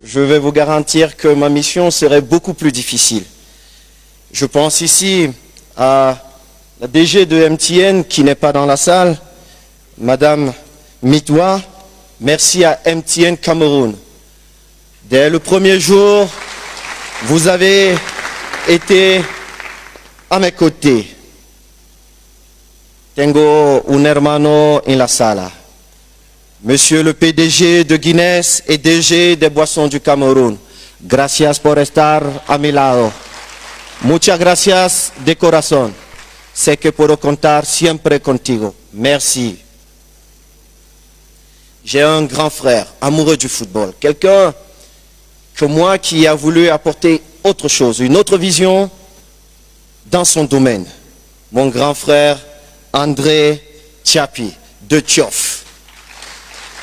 je vais vous garantir que ma mission serait beaucoup plus difficile. Je pense ici à la DG de MTN qui n'est pas dans la salle, Madame Mitwa. Merci à MTN Cameroun. Dès le premier jour, vous avez été à mes côtés. Tengo un hermano en la sala. Monsieur le PDG de Guinness et DG des Boissons du Cameroun, gracias por estar a mi lado. Muchas gracias de corazón. Sé que puedo contar siempre contigo. Merci. J'ai un grand frère, amoureux du football. Quelqu'un que moi qui a voulu apporter autre chose, une autre vision dans son domaine. Mon grand frère André Tchapi de Tchof.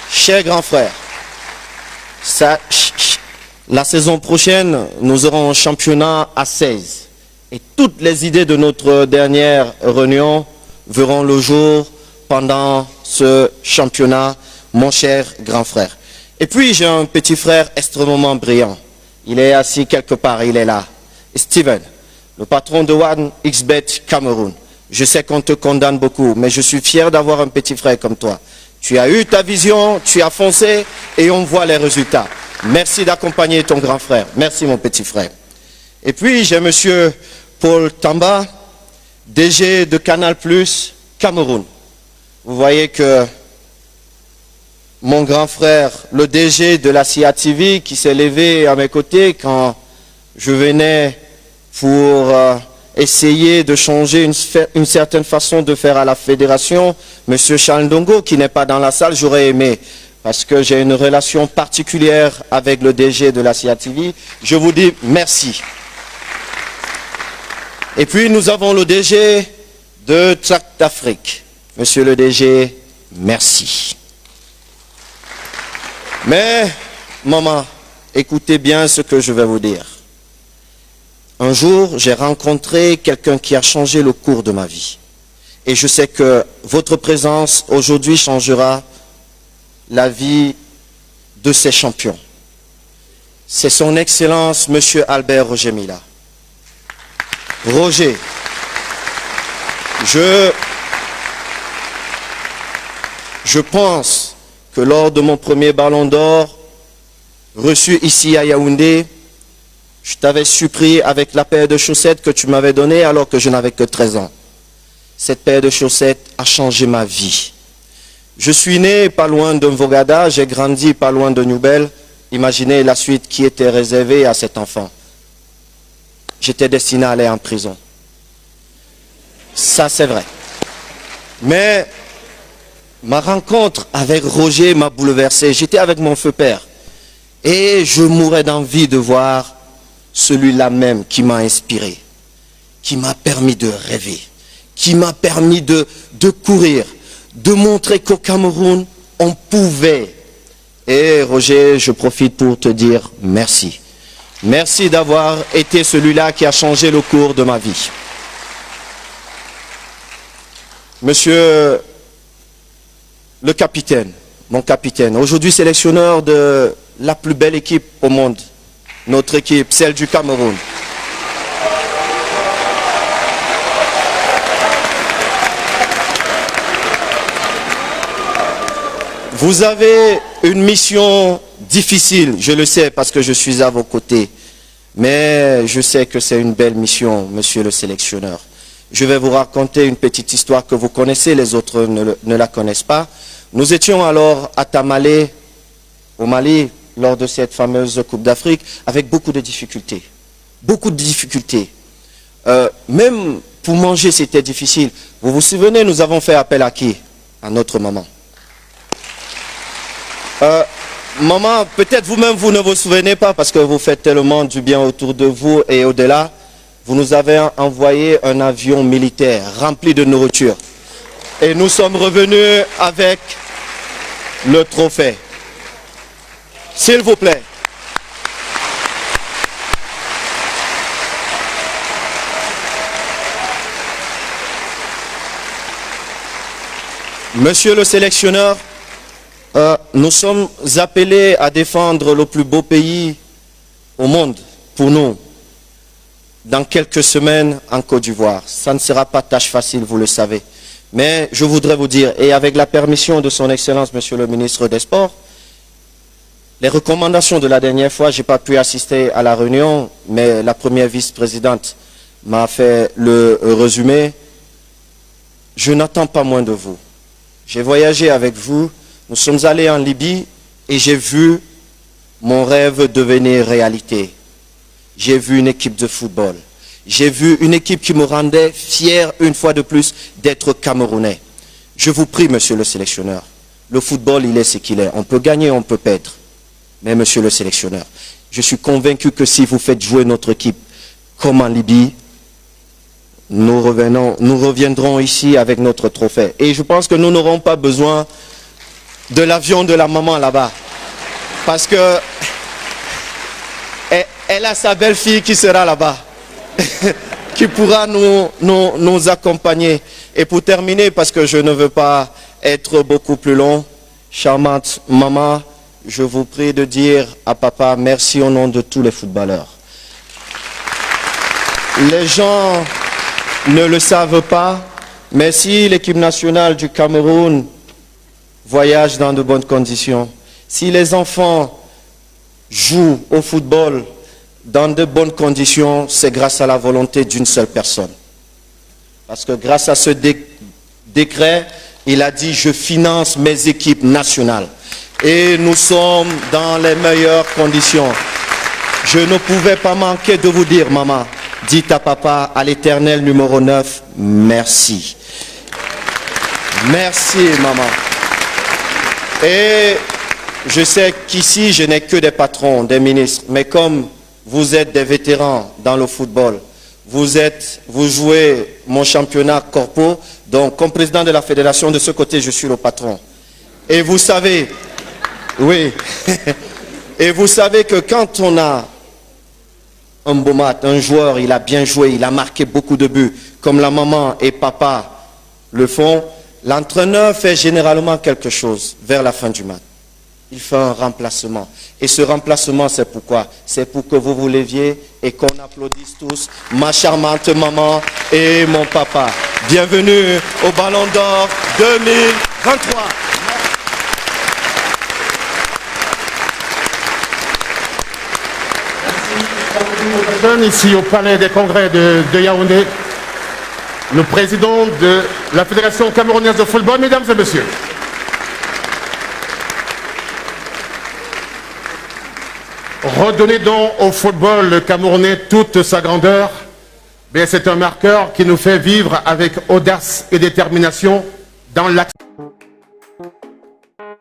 Cher grand frère, la saison prochaine, nous aurons un championnat à 16. Et toutes les idées de notre dernière réunion verront le jour pendant ce championnat, mon cher grand frère. Et puis j'ai un petit frère extrêmement brillant. Il est assis quelque part, il est là. Steven, le patron de 1xBet Cameroun. Je sais qu'on te condamne beaucoup, mais je suis fier d'avoir un petit frère comme toi. Tu as eu ta vision, tu as foncé et on voit les résultats. Merci d'accompagner ton grand frère. Merci mon petit frère. Et puis j'ai monsieur Paul Tamba, DG de Canal+ Cameroun. Vous voyez que mon grand frère, le DG de la CIA TV qui s'est levé à mes côtés quand je venais pour essayer de changer une certaine façon de faire à la fédération. Monsieur Charles Ndongo, qui n'est pas dans la salle, j'aurais aimé, parce que j'ai une relation particulière avec le DG de la CIA TV. Je vous dis merci. Et puis nous avons le DG de Tract d'Afrique. Monsieur le DG, merci. Mais, maman, écoutez bien ce que je vais vous dire. Un jour, j'ai rencontré quelqu'un qui a changé le cours de ma vie. Et je sais que votre présence aujourd'hui changera la vie de ces champions. C'est son Excellence, Monsieur Albert Roger Mila. Roger, je pense que lors de mon premier ballon d'or, reçu ici à Yaoundé, je t'avais surpris avec la paire de chaussettes que tu m'avais donnée alors que je n'avais que 13 ans. Cette paire de chaussettes a changé ma vie. Je suis né pas loin de Mvogada, j'ai grandi pas loin de Noubel. Imaginez la suite qui était réservée à cet enfant. J'étais destiné à aller en prison. Ça, c'est vrai. Mais ma rencontre avec Roger m'a bouleversé. J'étais avec mon feu père. Et je mourais d'envie de voir celui-là même qui m'a inspiré, qui m'a permis de rêver, qui m'a permis de courir, de montrer qu'au Cameroun, on pouvait. Et Roger, je profite pour te dire merci. Merci d'avoir été celui-là qui a changé le cours de ma vie. Monsieur le capitaine, mon capitaine, aujourd'hui sélectionneur de la plus belle équipe au monde, notre équipe, celle du Cameroun. Vous avez une mission difficile, je le sais parce que je suis à vos côtés. Mais je sais que c'est une belle mission, monsieur le sélectionneur. Je vais vous raconter une petite histoire que vous connaissez, les autres ne la connaissent pas. Nous étions alors à Tamale, au Mali, lors de cette fameuse Coupe d'Afrique, avec beaucoup de difficultés. Beaucoup de difficultés. Même pour manger, c'était difficile. Vous vous souvenez, nous avons fait appel à qui? À notre maman. Maman, peut-être vous-même, vous ne vous souvenez pas parce que vous faites tellement du bien autour de vous et au-delà. Vous nous avez envoyé un avion militaire rempli de nourriture. Et nous sommes revenus avec le trophée. S'il vous plaît. Monsieur le sélectionneur, Nous sommes appelés à défendre le plus beau pays au monde pour nous dans quelques semaines en Côte d'Ivoire. Ça ne sera pas tâche facile, vous le savez. Mais je voudrais vous dire, et avec la permission de son Excellence, Monsieur le ministre des Sports, les recommandations de la dernière fois, je n'ai pas pu assister à la réunion, mais la première vice-présidente m'a fait le résumé. Je n'attends pas moins de vous. J'ai voyagé avec vous, nous sommes allés en Libye et j'ai vu mon rêve devenir réalité. J'ai vu une équipe de football. J'ai vu une équipe qui me rendait fier une fois de plus d'être Camerounais. Je vous prie, monsieur le sélectionneur, le football, il est ce qu'il est. On peut gagner, on peut perdre. Mais monsieur le sélectionneur, je suis convaincu que si vous faites jouer notre équipe comme en Libye, nous reviendrons ici avec notre trophée. Et je pense que nous n'aurons pas besoin de l'avion de la maman là-bas. Parce que elle a sa belle-fille qui sera là-bas, qui pourra nous accompagner. Et pour terminer, parce que je ne veux pas être beaucoup plus long, charmante maman, je vous prie de dire à papa merci au nom de tous les footballeurs. Les gens ne le savent pas, mais si l'équipe nationale du Cameroun voyage dans de bonnes conditions, si les enfants jouent au football dans de bonnes conditions, c'est grâce à la volonté d'une seule personne. Parce que grâce à ce décret, il a dit « je finance mes équipes nationales ». Et nous sommes dans les meilleures conditions. Je ne pouvais pas manquer de vous dire, maman, dites à papa, à l'éternel numéro 9, merci. Merci, maman. Et je sais qu'ici, je n'ai que des patrons, des ministres, mais comme vous êtes des vétérans dans le football, vous jouez mon championnat corpo, donc comme président de la fédération, de ce côté, je suis le patron. Et vous savez, oui, et vous savez que quand on a un beau mat, un joueur, il a bien joué, il a marqué beaucoup de buts, comme la maman et papa le font, l'entraîneur fait généralement quelque chose vers la fin du match. Il fait un remplacement. Et ce remplacement, c'est pourquoi? C'est pour que vous vous leviez et qu'on applaudisse tous ma charmante maman et mon papa. Bienvenue au Ballon d'Or 2023. Ici au Palais des Congrès de Yaoundé, le président de la Fédération camerounaise de football, mesdames et messieurs. Redonnez donc au football camerounais toute sa grandeur. C'est un marqueur qui nous fait vivre avec audace et détermination dans l'action.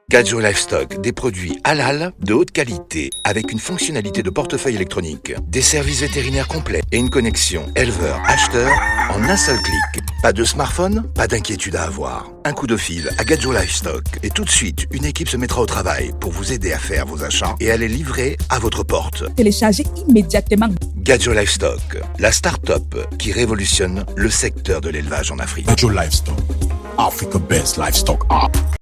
Gadjo Livestock, des produits halal de haute qualité avec une fonctionnalité de portefeuille électronique, des services vétérinaires complets et une connexion éleveur-acheteur en un seul clic. Pas de smartphone, pas d'inquiétude à avoir. Un coup de fil à Gadjo Livestock et tout de suite, une équipe se mettra au travail pour vous aider à faire vos achats et à les livrer à votre porte. Téléchargez immédiatement Gadjo Livestock, la start-up qui révolutionne le secteur de l'élevage en Afrique. Gadjo Livestock, Africa Best Livestock Art.